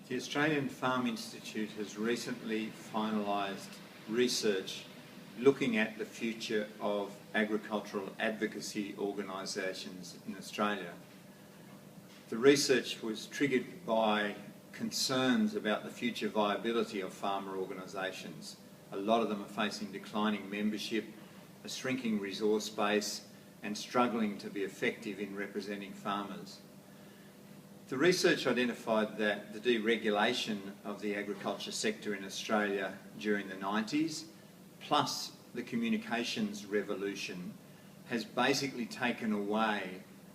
The Australian Farm Institute has recently finalised research looking at the future of agricultural advocacy organisations in Australia. The research was triggered by concerns about the future viability of farmer organisations. A lot of them are facing declining membership, a shrinking resource base, and struggling to be effective in representing farmers. The research identified that the deregulation of the agriculture sector in Australia during the 90s, plus the communications revolution, has basically taken away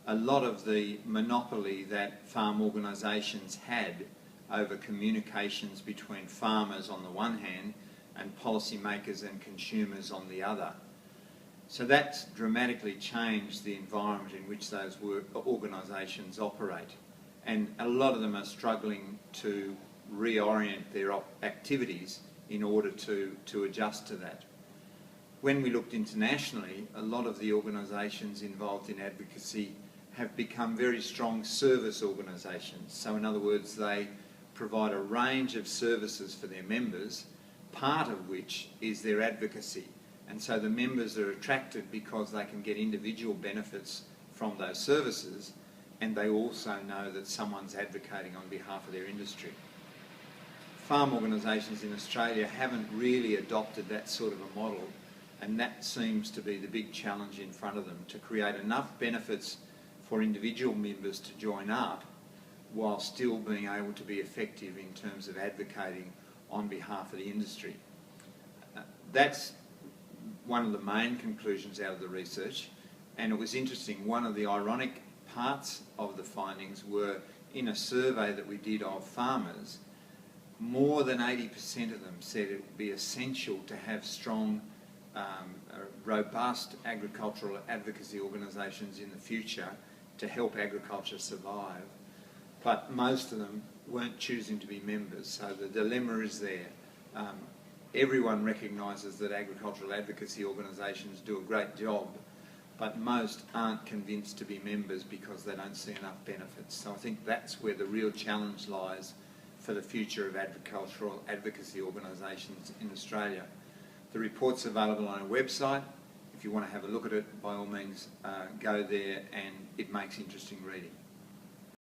a lot of the monopoly that farm organisations had over communications between farmers on the one hand and policymakers and consumers on the other. So that's dramatically changed the environment in which those organisations operate. And a lot of them are struggling to reorient their activities in order to adjust to that. When we looked internationally, a lot of the organisations involved in advocacy have become very strong service organisations. So in other words, they provide a range of services for their members, part of which is their advocacy. And so the members are attracted because they can get individual benefits from those services, and they also know that someone's advocating on behalf of their industry. Farm organisations in Australia haven't really adopted that sort of a model, and that seems to be the big challenge in front of them, to create enough benefits for individual members to join up while still being able to be effective in terms of advocating on behalf of the industry. That's one of the main conclusions out of the research, and it was interesting. One of the ironic parts of the findings were, in a survey that we did of farmers, more than 80% of them said it would be essential to have strong, robust agricultural advocacy organisations in the future to help agriculture survive. But most of them weren't choosing to be members, so the dilemma is there. Everyone recognises that agricultural advocacy organisations do a great job, but most aren't convinced to be members because they don't see enough benefits. So I think that's where the real challenge lies for the future of agricultural advocacy organisations in Australia. The report's available on our website. If you want to have a look at it, by all means go there, and it makes interesting reading.